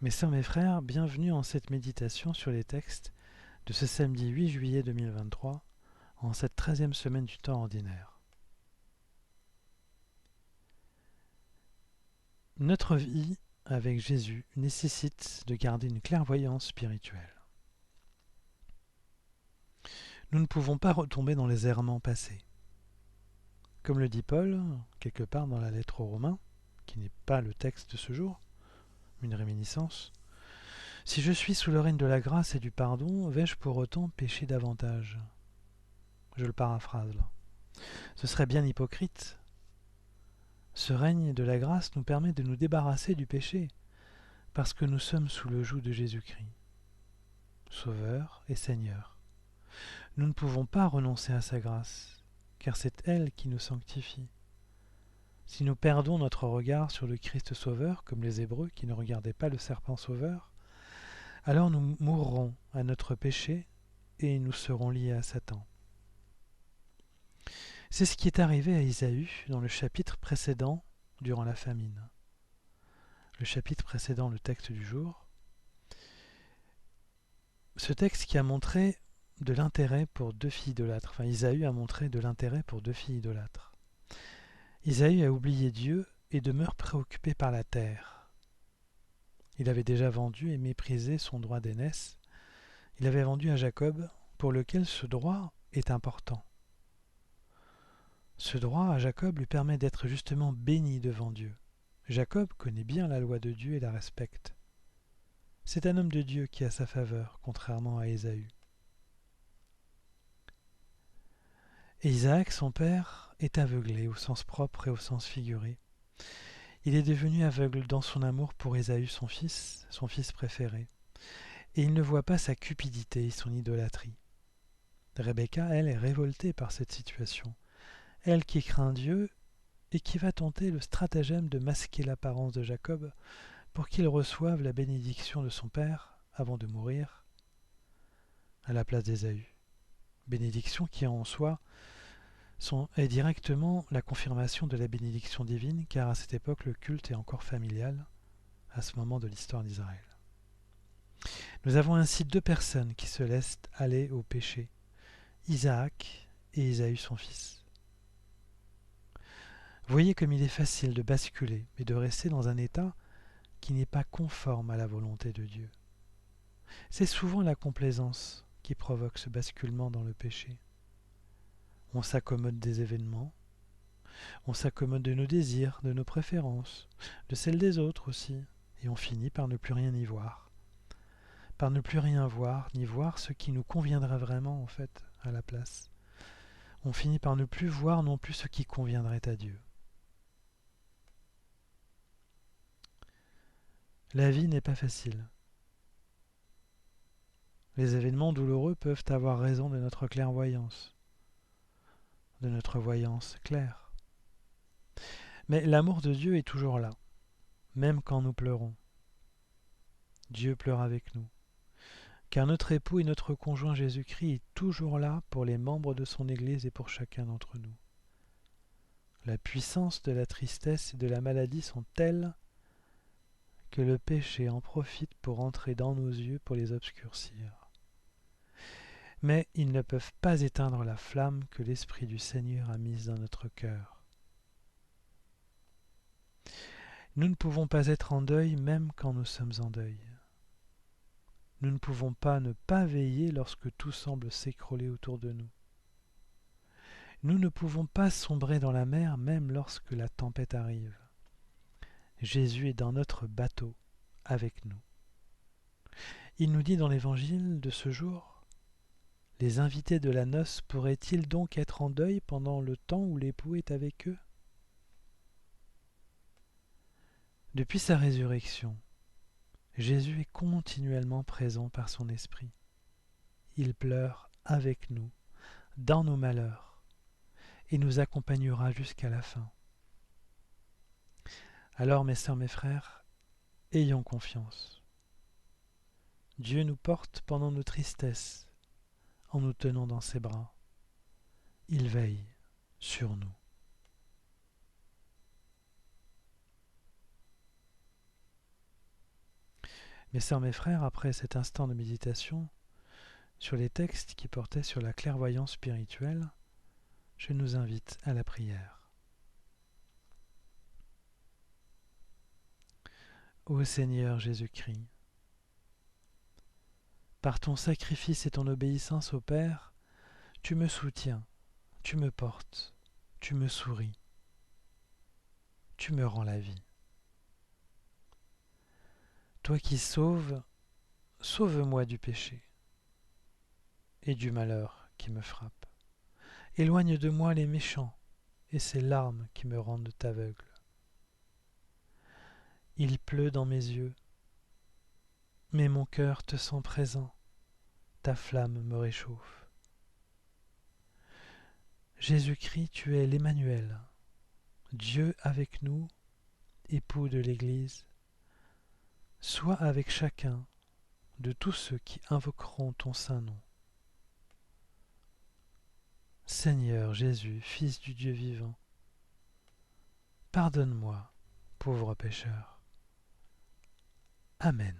Mes sœurs, mes frères, bienvenue en cette méditation sur les textes de ce samedi 8 juillet 2023, en cette 13e semaine du temps ordinaire. Notre vie avec Jésus nécessite de garder une clairvoyance spirituelle. Nous ne pouvons pas retomber dans les errements passés. Comme le dit Paul, quelque part dans la lettre aux Romains, qui n'est pas le texte de ce jour, une réminiscence, « Si je suis sous le règne de la grâce et du pardon, vais-je pour autant pécher davantage ?» Je le paraphrase là. Ce serait bien hypocrite. Ce règne de la grâce nous permet de nous débarrasser du péché, parce que nous sommes sous le joug de Jésus-Christ, Sauveur et Seigneur. Nous ne pouvons pas renoncer à sa grâce, car c'est elle qui nous sanctifie. Si nous perdons notre regard sur le Christ Sauveur, comme les Hébreux qui ne regardaient pas le serpent Sauveur, alors nous mourrons à notre péché et nous serons liés à Satan. C'est ce qui est arrivé à Ésaü dans le chapitre précédent durant la famine. Le chapitre précédent le texte du jour. Ce texte qui a montré de l'intérêt pour deux filles idolâtres. Enfin, Ésaü a montré de l'intérêt pour deux filles idolâtres. Ésaü a oublié Dieu et demeure préoccupé par la terre. Il avait déjà vendu et méprisé son droit d'aînesse. Il avait vendu à Jacob, pour lequel ce droit est important. Ce droit à Jacob lui permet d'être justement béni devant Dieu. Jacob connaît bien la loi de Dieu et la respecte. C'est un homme de Dieu qui a sa faveur, contrairement à Ésaü. Et Isaac, son père, est aveuglé au sens propre et au sens figuré. Il est devenu aveugle dans son amour pour Ésaü, son fils préféré. Et il ne voit pas sa cupidité et son idolâtrie. Rebecca, elle, est révoltée par cette situation. Elle qui craint Dieu et qui va tenter le stratagème de masquer l'apparence de Jacob pour qu'il reçoive la bénédiction de son père avant de mourir à la place d'Ésaü. Bénédiction qui en soi est directement la confirmation de la bénédiction divine, car à cette époque le culte est encore familial à ce moment de l'histoire d'Israël. Nous avons ainsi deux personnes qui se laissent aller au péché, Isaac et Ésaü son fils. Voyez comme il est facile de basculer et de rester dans un état qui n'est pas conforme à la volonté de Dieu. C'est souvent la complaisance qui provoque ce basculement dans le péché. On s'accommode des événements, on s'accommode de nos désirs, de nos préférences, de celles des autres aussi, et on finit par ne plus rien y voir. Par ne plus rien voir, ni voir ce qui nous conviendrait vraiment en fait à la place. On finit par ne plus voir non plus ce qui conviendrait à Dieu. La vie n'est pas facile. Les événements douloureux peuvent avoir raison de notre clairvoyance, de notre voyance claire. Mais l'amour de Dieu est toujours là, même quand nous pleurons. Dieu pleure avec nous, car notre époux et notre conjoint Jésus-Christ est toujours là pour les membres de son Église et pour chacun d'entre nous. La puissance de la tristesse et de la maladie sont telles que le péché en profite pour entrer dans nos yeux pour les obscurcir. Mais ils ne peuvent pas éteindre la flamme que l'Esprit du Seigneur a mise dans notre cœur. Nous ne pouvons pas être en deuil même quand nous sommes en deuil. Nous ne pouvons pas ne pas veiller lorsque tout semble s'écrouler autour de nous. Nous ne pouvons pas sombrer dans la mer même lorsque la tempête arrive. Jésus est dans notre bateau, avec nous. Il nous dit dans l'évangile de ce jour, « Les invités de la noce pourraient-ils donc être en deuil pendant le temps où l'époux est avec eux ?» Depuis sa résurrection, Jésus est continuellement présent par son esprit. Il pleure avec nous, dans nos malheurs, et nous accompagnera jusqu'à la fin. Alors, mes sœurs, mes frères, ayons confiance. Dieu nous porte pendant nos tristesses, en nous tenant dans ses bras. Il veille sur nous. Mes sœurs, mes frères, après cet instant de méditation sur les textes qui portaient sur la clairvoyance spirituelle, je nous invite à la prière. Ô Seigneur Jésus-Christ, par ton sacrifice et ton obéissance au Père, tu me soutiens, tu me portes, tu me souris, tu me rends la vie. Toi qui sauves, sauve-moi du péché et du malheur qui me frappe. Éloigne de moi les méchants et ces larmes qui me rendent aveugle. Il pleut dans mes yeux, mais mon cœur te sent présent, ta flamme me réchauffe. Jésus-Christ, tu es l'Emmanuel, Dieu avec nous, époux de l'Église. Sois avec chacun de tous ceux qui invoqueront ton saint nom. Seigneur Jésus, Fils du Dieu vivant, pardonne-moi, pauvre pécheur. Amen.